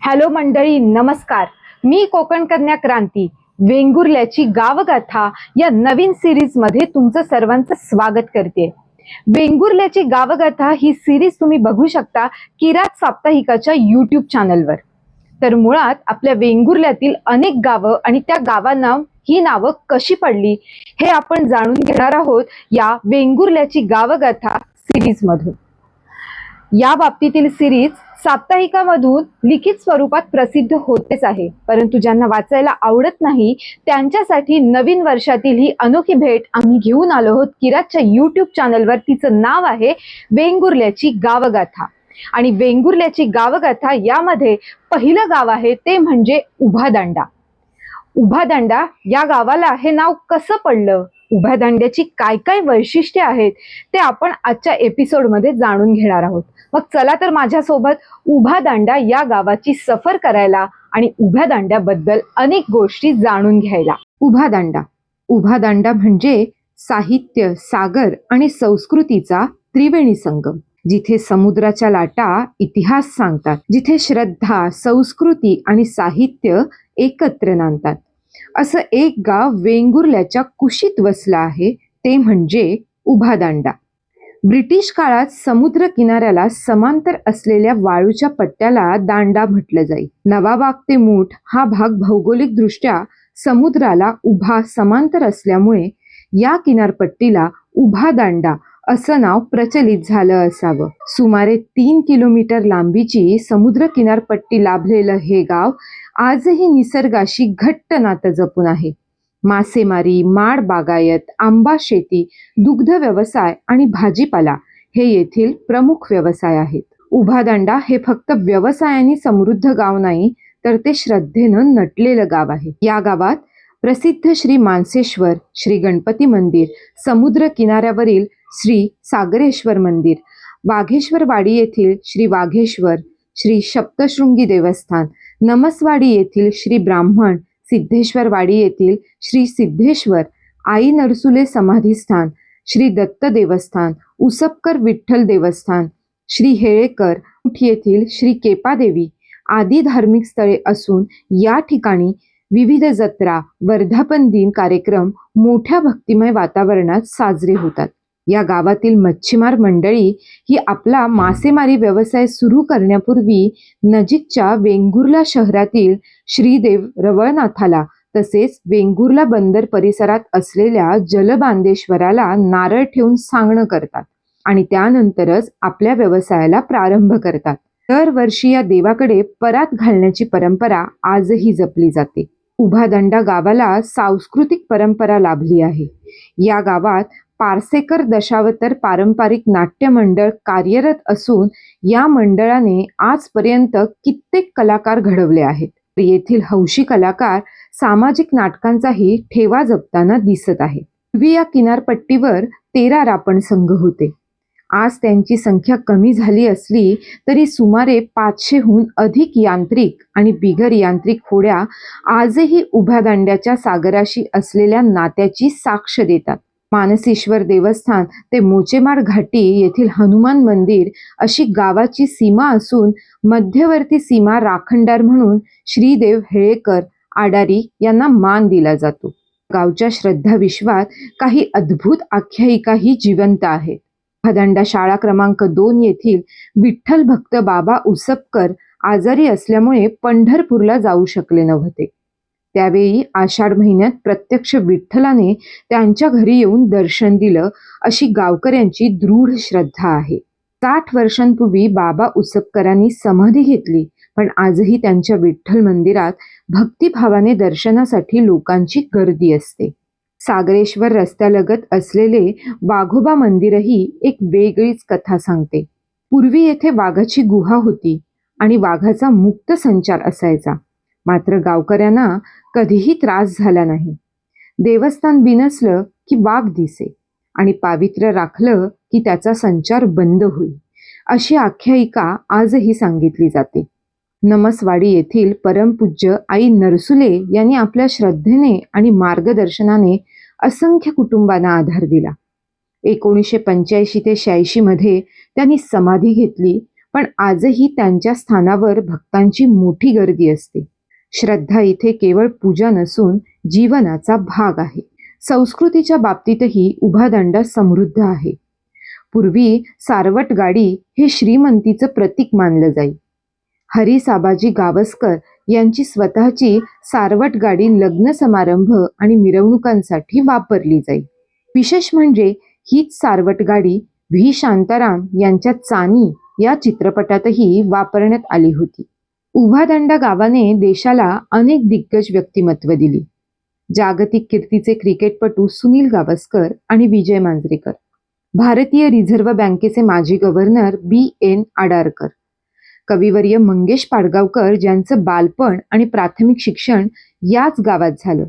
Hello मंडळी, नमस्कार. मी कोकण कन्या क्रांती वेंगुर्ल्याची गावगाथा या नवीन सिरीज मध्ये तुमचं सर्वांचं स्वागत करते. वेंगुर्ल्याची गावगाथा ही सिरीज तुम्ही बघू शकता किरात साप्ताहिकाच्या यूट्यूब चॅनलवर. तर मुळात आपल्या वेंगुर्ल्यातील अनेक गावं आणि त्या गावांना ही नावं कशी पडली हे आपण जाणून घेणार आहोत या वेंगुर्ल्याची गावगाथा सिरीज मधून. या बाबतीतील सिरीज साप्ताहिकामधून लिखित स्वरूपात प्रसिद्ध होतेच आहे, परंतु ज्यांना वाचायला आवडत नाही त्यांच्यासाठी नवीन वर्षातील ही अनोखी भेट आम्ही घेऊन आलो आहोत किरातच्या यूट्यूब चॅनलवर. तिचं नाव आहे वेंगुर्ल्याची गावगाथा. आणि वेंगुर्ल्याची गावगाथा यामध्ये पहिलं गाव आहे ते म्हणजे उभादांडा. उभादांडा या गावाला हे नाव कसं पडलं, उभादांड्याची काय काय वैशिष्ट्ये आहेत ते आपण आजच्या एपिसोडमध्ये जाणून घेणार आहोत. मग चला तर माझ्यासोबत उभादांडा या गावाची सफर करायला आणि उभ्या दांड्याबद्दल अनेक गोष्टी जाणून घ्यायला. उभादांडा. उभादांडा म्हणजे साहित्य, सागर आणि संस्कृतीचा त्रिवेणी संगम. जिथे समुद्राच्या लाटा इतिहास सांगतात, जिथे श्रद्धा, संस्कृती आणि साहित्य एकत्र नांदतात, असं एक गाव वेंगुर्ल्याच्या कुशीत वसलं आहे, ते म्हणजे उभादांडा. ब्रिटिश काळात समुद्र किनाऱ्याला समांतर असलेल्या वाळूच्या पट्ट्याला दांडा म्हटलं जाई. नवाबाग ते मूठ हा भाग भौगोलिक दृष्ट्या समुद्राला उभा समांतर असल्यामुळे या किनारपट्टीला उभादांडा असं नाव प्रचलित झालं असावं. सुमारे 3 किलोमीटर लांबीची समुद्र किनारपट्टी लाभलेलं हे गाव आजही निसर्गाशी घट्ट नातं जपून आहे. मासेमारी, माड बागायत, आंबा शेती, दुग्ध व्यवसाय आणि भाजीपाला हे येथील प्रमुख व्यवसाय आहेत. उभादांडा हे फक्त व्यवसायाने समृद्ध गाव नाही, तर ते श्रद्धेनं नटलेलं गाव आहे. या गावात प्रसिद्ध श्री मानसेश्वर, श्री गणपती मंदिर, समुद्र किनाऱ्यावरील श्री सागरेश्वर मंदिर, वाघेश्वरवाडी येथील श्री वाघेश्वर, श्री सप्तशृंगी देवस्थान, नमसवाडी येथील श्री ब्राह्मण, सिद्धेश्वरवाडी येथील श्री सिद्धेश्वर, आई नरसुले समाधीस्थान, श्री दत्त देवस्थान, उसपकर विठ्ठल देवस्थान, श्री हेळेकर येथील श्री केपादेवी आदी धार्मिक स्थळे असून या ठिकाणी विविध जत्रा, वर्धापन दिन कार्यक्रम मोठ्या भक्तिमय वातावरणात साजरे होतात. या गावातील मच्छीमार मंडळी ही आपला मासेमारी व्यवसाय सुरू करण्यापूर्वी नजीकच्या वेंगुर्ला शहरातील श्रीदेव रवळनाथाला तसेच वेंगुर्ला बंदर परिसरात असलेल्या जलबांदेश्वराला नारळ ठेवून सांगणं करतात आणि त्यानंतरच आपल्या व्यवसायाला प्रारंभ करतात. दरवर्षी या देवाकडे परात घालण्याची परंपरा आजही जपली जाते. उभादांडा गावाला सांस्कृतिक परंपरा लाभली आहे. या गावात पारसेकर दशावतर पारंपरिक नाट्य मंडळ कार्यरत असून या मंडळाने आजपर्यंत कित्येक कलाकार घडवले आहेत. येथील हौशी कलाकार सामाजिक नाटकांचाही ठेवा जपताना दिसत आहे. पूर्वी या किनारपट्टीवर 13 रापण संघ होते. आज त्यांची संख्या कमी झाली असली तरी सुमारे 500हून अधिक यांत्रिक आणि बिगर यांत्रिक होड्या आजही उभादांड्याच्या सागराशी असलेल्या नात्याची साक्ष देतात. मानसेश्वर देवस्थान ते मोचेमाड घाटी येथील हनुमान मंदिर अशी गावाची सीमा असून मध्यवर्ती सीमा राखणदार म्हणून श्रीदेव हेळेकर आडारी यांना मान दिला जातो. गावच्या श्रद्धा विश्वात काही अद्भुत आख्यायिकाही जिवंत आहेत. उभादांडा शाळा क्रमांक 2 येथील विठ्ठल भक्त बाबा उसपकर आजारी असल्यामुळे पंढरपूरला जाऊ शकले नव्हते. त्यावेळी आषाढ महिन्यात प्रत्यक्ष विठ्ठलाने त्यांच्या घरी येऊन दर्शन दिलं अशी गावकऱ्यांची दृढ श्रद्धा आहे. 60 वर्षांपूर्वी बाबा उसपकरांनी समाधी घेतली, पण आजही त्यांच्या विठ्ठल मंदिरात भक्तिभावाने दर्शनासाठी लोकांची गर्दी असते. सागरेश्वर रस्त्यालगत असलेले वाघोबा मंदिरही एक वेगळीच कथा सांगते. पूर्वी येथे वाघाची गुहा होती आणि वाघाचा मुक्त संचार असायचा, मात्र गावकऱ्यांना कधीही त्रास झाला नाही. देवस्थान बिनसलं की वाघ दिसे आणि पावित्र्य राखलं की त्याचा संचार बंद होईल, अशी आख्यायिका आजही सांगितली जाते. नमसवाडी येथील परमपूज्य आई नरसुले यांनी आपल्या श्रद्धेने आणि मार्गदर्शनाने असंख्य कुटुंबांना आधार दिला. 1985 ते 86 मध्ये त्यांनी समाधी घेतली पण आजही त्यांच्या स्थानावर भक्तांची मोठी गर्दी असते. श्रद्धा इथे केवळ पूजा नसून जीवनाचा भाग आहे. संस्कृतीच्या बाबतीतही उभादांडा समृद्ध आहे. पूर्वी सारवट गाडी हे श्रीमंतीचं प्रतीक मानलं जाई. हरी साबाजी गावस्कर यांची स्वतःची सारवट गाडी लग्न समारंभ आणि मिरवणुकांसाठी वापरली जाई. विशेष म्हणजे हीच सारवट गाडी व्ही शांताराम यांच्या चानी या चित्रपटातही वापरण्यात आली होती. उभादांडा गावाने देशाला अनेक दिग्गज व्यक्तिमत्व दिली. जागतिक कीर्तीचे क्रिकेटपटू सुनील गावस्कर आणि विजय मांजरेकर, भारतीय रिझर्व्ह बँकेचे माजी गव्हर्नर B.N. आडारकर, कविवर्य मंगेश पाडगावकर ज्यांचं बालपण आणि प्राथमिक शिक्षण याच गावात झालं,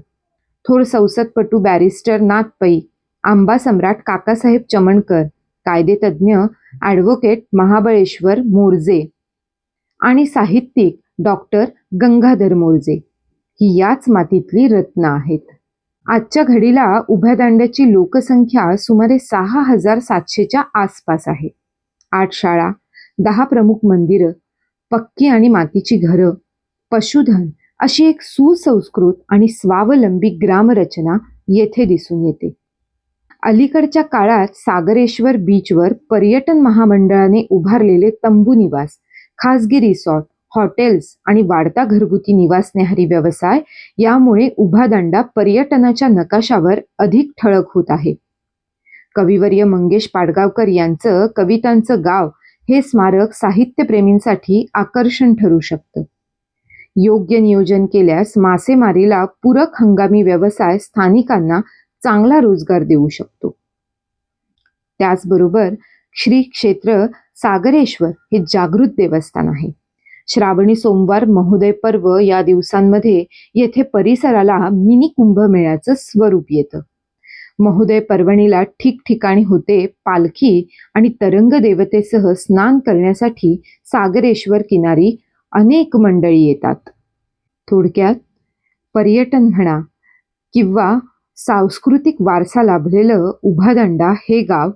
थोर संसदपटू बॅरिस्टर नाथ पै, आंबा सम्राट काकासाहेब चमणकर, कायदेतज्ञ ॲडव्होकेट महाबळेश्वर मोर्जे आणि साहित्यिक डॉक्टर गंगाधर मोर्जे ही याच मातीतली रत्न आहेत. आजच्या घडीला उभादांड्याची लोकसंख्या सुमारे 6,700च्या आसपास आहे. 8 शाळा, 10 प्रमुख मंदिरं, पक्की आणि मातीची घरं, पशुधन अशी एक सुसंस्कृत आणि स्वावलंबी ग्रामरचना येथे दिसून येते. अलीकडच्या काळात सागरेश्वर बीचवर पर्यटन महामंडळाने उभारलेले तंबू निवास, खासगी रिसॉर्ट, हॉटेल्स आणि वाढता घरगुती निवास न्याहारी व्यवसाय यामुळे उभादांडा पर्यटनाच्या नकाशावर अधिक ठळक होत आहे. कविवर्य मंगेश पाडगावकर यांचं कवितांचं गाव हे स्मारक साहित्यप्रेमींसाठी आकर्षण ठरू शकतं. योग्य नियोजन केल्यास मासेमारीला पूरक हंगामी व्यवसाय स्थानिकांना चांगला रोजगार देऊ शकतो. त्याचबरोबर श्री क्षेत्र सागरेश्वर हे जागृत देवस्थान आहे. श्रावणी सोमवार महोदय पर्व या दिवसांमध्ये येथे परिसराला मिनी कुंभमेळ्याचं स्वरूप येतं. महोदय पर्वणीला ठिकठिकाणी होते पालखी आणि तरंग देवतेसह स्नान करण्यासाठी सागरेश्वर किनारी अनेक मंडळी येतात. थोडक्यात पर्यटन म्हणा किंवा सांस्कृतिक वारसा लाभलेलं उभादांडा हे गाव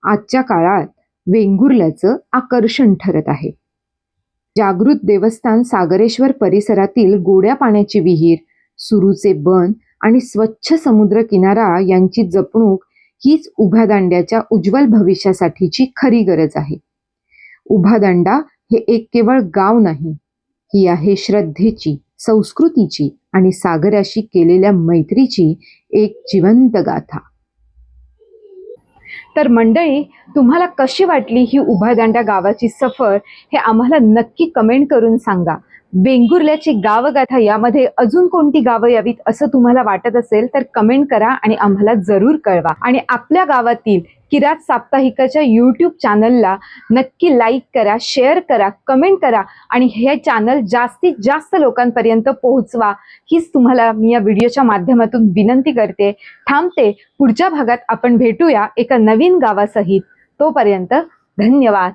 आजच्या काळात वेंगुर्ल्याचं आकर्षण ठरत आहे. जागृत देवस्थान सागरेश्वर परिसरातील गोड्या पाण्याची विहीर, सुरूचे बन आणि स्वच्छ समुद्र किनारा यांची जपणूक हीच उभादांड्याच्या उज्ज्वल भविष्यासाठीची खरी गरज आहे. उभादांडा हे एक केवळ गाव नाही, ही आहे श्रद्धेची, संस्कृतीची आणि सागराशी केलेल्या मैत्रीची एक जिवंत गाथा. तर मंडळी, तुम्हाला कशी वाटली ही उभादांडा गावाची सफर हे आम्हाला नक्की कमेंट करून सांगा. वेंगुर्ल्याची गावगाथा यामध्ये अजून कोणती गावं यावीत असं तुम्हाला वाटत असेल तर कमेंट करा आणि आम्हाला जरूर कळवा. आणि आपल्या गावातील किरात साप्ताहिकाच्या YouTube चॅनलला नक्की लाईक करा, शेअर करा, कमेंट करा आणि हे चॅनल जास्तीत जास्त लोकांपर्यंत पोहोचवा हीच तुम्हाला मी या व्हिडिओच्या माध्यमातून विनंती करते. थांबते. पुढच्या भागात आपण भेटूया एका नवीन गावासहित. तोपर्यंत धन्यवाद.